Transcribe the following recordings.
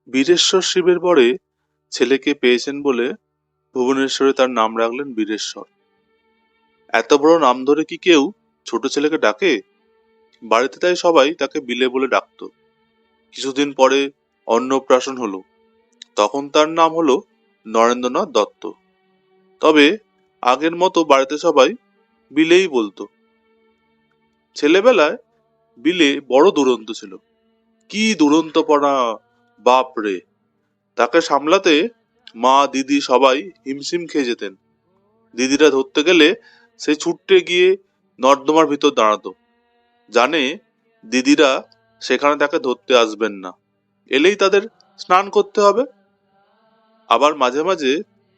বীরেশ্বর শিবের পরে ছেলেকে পেয়েছেন বলে ভুবনেশ্বরে তার নাম রাখলেন বীরেশ্বর। এত বড় নাম ধরে কি কেউ ছোট ছেলেকে ডাকে? বাড়িতে তাই সবাই তাকে বিলে বলে ডাকতো। কিছুদিন পরে অন্নপ্রাশন হলো, তখন তার নাম হলো নরেন্দ্রনাথ দত্ত। তবে আগের মতো বাড়িতে সবাই বিলেই বলতো। ছেলেবেলায় বিলে বড় দুরন্ত ছিল। কি দুরন্তপনা, বাপ রে! তাকে সামলাতে মা দিদি সবাই হিমশিম খেয়ে যেতেন। দিদিরা ধরতে গেলে সে ছুটে গিয়ে নর্দমার ভিতর দাঁড়াতো। জানে দিদিরা সেখানে তাকে ধরতে আসবেন না, এলেই তাদের স্নান করতে হবে। আবার মাঝে মাঝে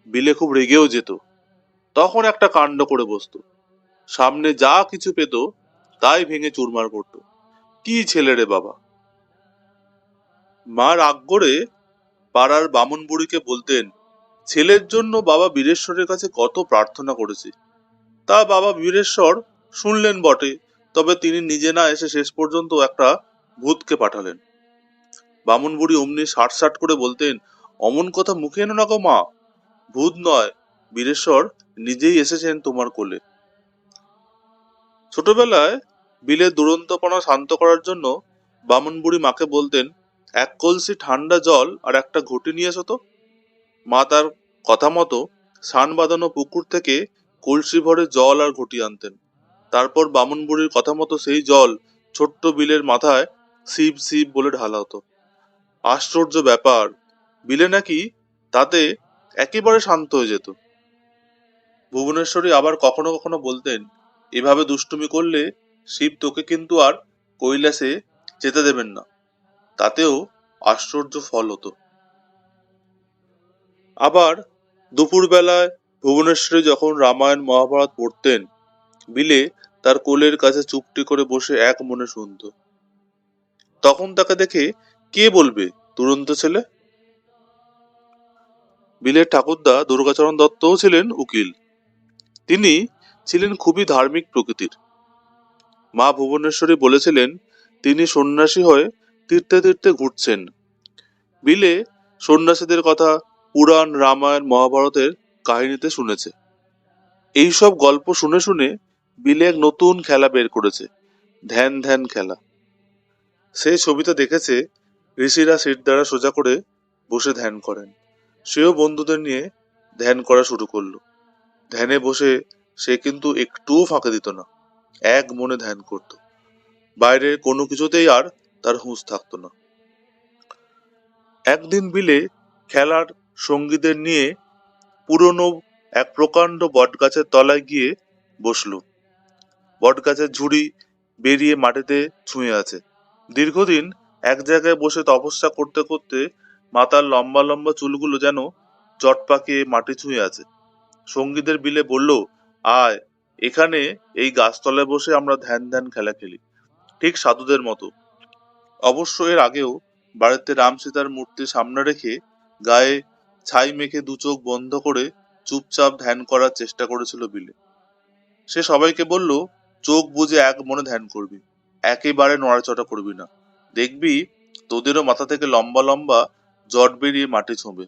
বিলে খুব রেগেও যেত, তখন একটা কাণ্ড করে বসতো। সামনে যা কিছু পেত তাই ভেঙে চুরমার করতো। কি ছেলে রে বাবা! মা রাগ করে পাড়ার বামুন বুড়িকে বলতেন, ছেলের জন্য বাবা বীরেশ্বরের কাছে কত প্রার্থনা করেছে। তা বাবা বীরেশ্বর শুনলেন বটে, তবে তিনি নিজে না এসে শেষ পর্যন্ত একটা ভূতকে পাঠালেন। বামুন বুড়ি অমনি ষাট করে বলতেন, অমন কথা মুখে এনো না গো মা, ভূত নয়, বীরেশ্বর নিজেই এসেছেন তোমার কোলে। ছোটবেলায় বিলের দুরন্তপনা শান্ত করার জন্য বামুন বুড়ি মাকে বলতেন, এক কলসি ঠান্ডা জল আর একটা ঘটি নিয়ে এসো তো। মা তার কথা মতো সান বাঁধানো পুকুর থেকে কলসি ভরে জল আর ঘটি আনতেন। তারপর বামুন বুড়ির কথা মতো সেই জল ছোট্ট বিলের মাথায় শিব শিব বলে ঢালা হতো। আশ্চর্য ব্যাপার, বিলে নাকি তাতে একেবারে শান্ত হয়ে যেত। ভুবনেশ্বরী আবার কখনো কখনো বলতেন, এভাবে দুষ্টুমি করলে শিব তোকে কিন্তু আর কৈলাসে যেতে দেবেন না। তাতেও আশ্চর্য ফল হতো। আবার দুপুরবেলায় ভুবনেশ্বরী যখন রামায়ণ মহাভারত পড়তেন, বিলে তার কোলের কাছে চুপটি করে বসে এক মনে শুনত। তখন তাকে দেখে কে বলবে দুরন্ত ছেলে? বিলের ঠাকুরদা দুর্গাচরণ দত্তও ছিলেন উকিল। তিনি ছিলেন খুবই ধার্মিক প্রকৃতির। মা ভুবনেশ্বরী বলেছিলেন, তিনি সন্ন্যাসী হয়ে তীর্থে তীর্থে ঘুরছেন। বিলে সন্ন্যাসীদের কথা পুরাণ, রামায়ণ, মহাভারতের কাহিনীতে শুনেছে। এইসব গল্প শুনে শুনে বিলে এক নতুন খেলা বের করেছে, ধ্যান ধ্যান খেলা। সেই ছবিতে দেখেছে ঋষিরা শিরদাঁড়া সোজা করে বসে ধ্যান করেন। সেও বন্ধুদের নিয়ে ধ্যান করা শুরু করলো। ধ্যানে বসে সে কিন্তু একটুও ফাঁকা দিত না, এক মনে ধ্যান করত। বাইরের কোনো কিছুতেই আর তার হুঁশ থাকতো না। একদিন বিলে খেলার সঙ্গীদের নিয়ে পুরনো এক প্রকাণ্ড বটগাছের তলায় গিয়ে বসলো। বটগাছের ঝুড়ি বেরিয়ে মাটিতে ছুঁয়ে আছে। দীর্ঘদিন এক জায়গায় বসে তপস্যা করতে করতে মাথার লম্বা লম্বা চুলগুলো যেন জট পাকিয়ে মাটি ছুঁয়ে আছে। সঙ্গীদের বিলে বলল, আয়, এখানে এই গাছতলায় বসে আমরা ধ্যান ধ্যান খেলা খেলি, ঠিক সাধুদের মতো। অবশ্য এর আগেও বাড়িতে রাম সীতার মূর্তি সামনে রেখে গায়ে ছাই মেখে দু চোখ বন্ধ করে চুপচাপ ধ্যান করার চেষ্টা করেছিল বিলে। সে সবাইকে বলল, চোখ বুজে এক মনে ধ্যান করবি, একেবারে নড়াচড়া করবি না, দেখবি তোদেরও মাথা থেকে লম্বা লম্বা জট বেরিয়ে মাটি ছোঁবে।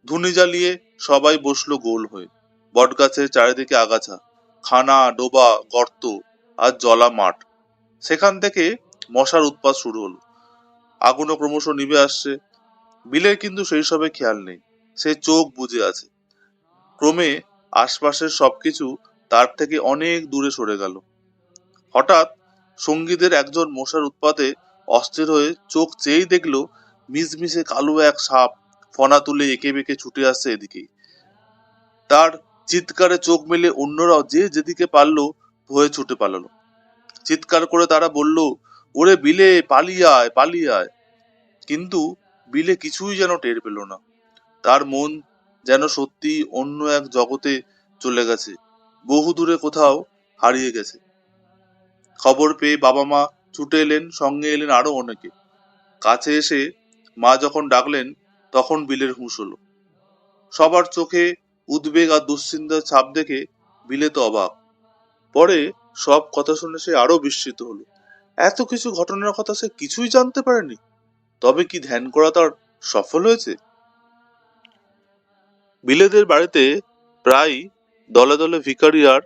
ধুনি জ্বালিয়ে সবাই বসলো গোল হয়ে। বটগাছের চারিদিকে আগাছা, খানা, ডোবা, গর্ত আর জলা মাঠ। সেখান থেকে মশার উৎপাত শুরু হলো। আগুনও ক্রমশ নিভে আসছে। বিলের কিন্তু সেই সবে খেয়াল নেই। সে চোখ বুজে আছে। ক্রমে আশপাশের সবকিছু তার থেকে অনেক দূরে সরে গেল। হঠাৎ সঙ্গীদের একজন মশার উৎপাতে অস্থির হয়ে চোখ চেয়েই দেখলো মিশমিশে কালো এক সাপ ফনা তুলে এঁকে বেঁকে ছুটে আসছে এদিকেই। তার চিৎকারে চোখ মেলে অন্যরাও যে যেদিকে পারলো ভয়ে ছুটে পালালো। চিৎকার করে তারা বলল, ওরে বিলে, পালিয়ে আয়, পালিয়ে আয়। কিন্তু বিলে কিছুই যেন টের পেল না। তার মন যেন সত্যি অন্য এক জগতে চলে গেছে, বহু দূরে কোথাও হারিয়ে গেছে। খবর পেয়ে বাবা মা ছুটে এলেন, সঙ্গে এলেন আরো অনেকে। কাছে এসে মা যখন ডাকলেন, তখন বিলের হুঁশ হলো। সবার চোখে উদ্বেগ আর দুশ্চিন্তার ছাপ দেখে বিলে তো অবাক। পরে সব কথা শুনে সে আরো বিস্মিত হলো। এত কিছু ঘটনার কথা সে কিছুই জানতে পারেনি। তবে কি ধ্যান করা তার সফল হয়েছে? বিলেদের বাড়িতে প্রায় দলে দলে ভিখারি আর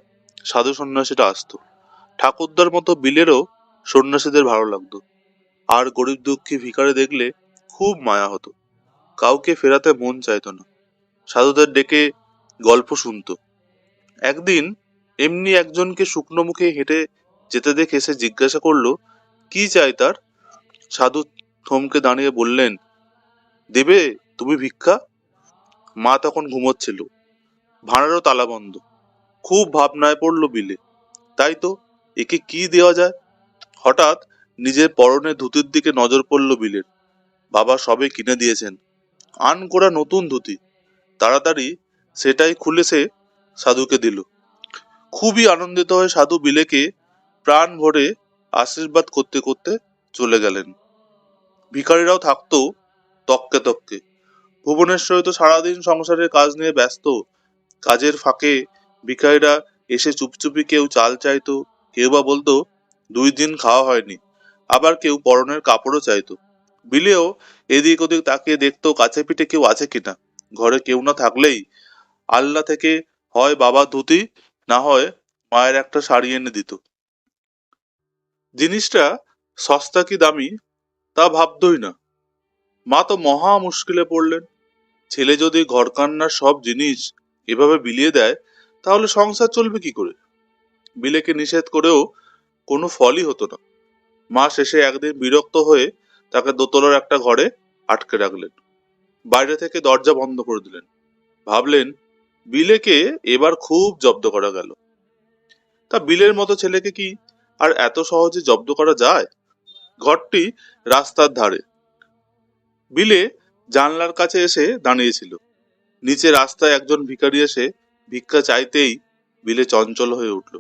সাধু সন্ন্যাসীরা আসতো। ঠাকুরদার মতো বিলেরও সন্ন্যাসীদের ভালো লাগতো, আর গরিব দুঃখী ভিখারি দেখলে খুব মায়া হতো। কাউকে ফেরাতে মন চাইতো না, সাধুদের ডেকে গল্প শুনতো। একদিন এমনি একজনকে শুকনো মুখে হেঁটে যেতে দেখে সে জিজ্ঞাসা করলো কি চাই তার। সাধু থমকে দাঁড়িয়ে বললেন, দেবে তুমি ভিক্ষা? মা তখন ঘুমোচ্ছিল, ভাঁড়ারও তালা বন্ধ। খুব ভাবনায় পড়লো বিলে, তাই তো, একে কি দেওয়া যায়। হঠাৎ নিজের পরনের ধুতির দিকে নজর পড়লো বিলের। বাবা সবে কিনে দিয়েছেন, আনকোড়া নতুন ধুতি। তাড়াতাড়ি সেটাই খুলে সে সাধুকে দিল। খুবই আনন্দিত হয়ে সাধু বিলেকে প্রাণ ভরে আশীর্বাদ করতে করতে চলে গেলেন। ভিখারিরাও থাকতো তককে তককে। ভুবনেশ্বরে তো সারাদিন সংসারের কাজ নিয়ে ব্যস্ত। কাজের ফাঁকে ভিখারিরা এসে চুপচুপি কেউ চাল চাইতো, কেউ বা বলতো 2 দিন খাওয়া হয়নি, আবার কেউ পরনের কাপড়ও চাইতো। বিলেও এদিক ওদিক তাকিয়ে দেখতো কাছে পিঠে কেউ আছে কিনা। ঘরে কেউ না থাকলেই আল্লা থেকে হয় বাবা ধুতি, না হয় মায়ের একটা শাড়ি এনে দিত। জিনিসটা সস্তা কি দামি তা ভাবতই না। মা তো মহা মুশকিলে পড়লেন। ছেলে যদি ঘরকান্নার সব জিনিস এভাবে বিলিয়ে দেয়, তাহলে সংসার চলবে কি করে? বিলেকে নিষেধ করেও কোনো ফলই হতো না। মা শেষে একদিন বিরক্ত হয়ে তাকে দোতলার একটা ঘরে আটকে রাখলেন। বাইরে থেকে দরজা বন্ধ করে দিলেন। ভাবলেন, বিলেকে এবার খুব জব্দ করা গেল। তা বিলের মতো ছেলেকে কি আর এত সহজে জব্দ করা যায়? ঘরটি রাস্তার ধারে। বিলে জানলার কাছে এসে দাঁড়িয়েছিল। নিচে রাস্তায় একজন ভিখারি এসে ভিক্ষা চাইতেই বিলে চঞ্চল হয়ে উঠল।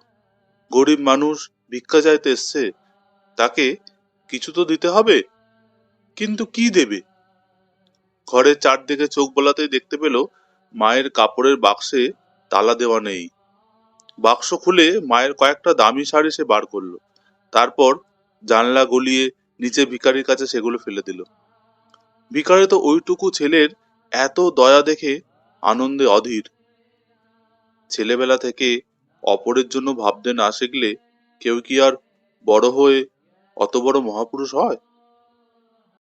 গরিব মানুষ ভিক্ষা চাইতে এসছে, তাকে কিছু তো দিতে হবে, কিন্তু কি দেবে? ঘরের চারদিকে চোখ বোলাতেই দেখতে পেল মায়ের কাপড়ের বাক্সে তালা দেওয়া নেই। বাক্স খুলে মায়ের কয়েকটা দামি শাড়ি সে বার করলো। তারপর জানলা গলিয়ে নিচে ভিখারির কাছে সেগুলো ফেলে দিল। ভিখারি তো ওইটুকু ছেলের এত দয়া দেখে আনন্দে অধীর। ছেলেবেলা থেকে অপরের জন্য ভাবতে না শিখলে কেউ কি আর বড় হয়ে অত বড় মহাপুরুষ হয়?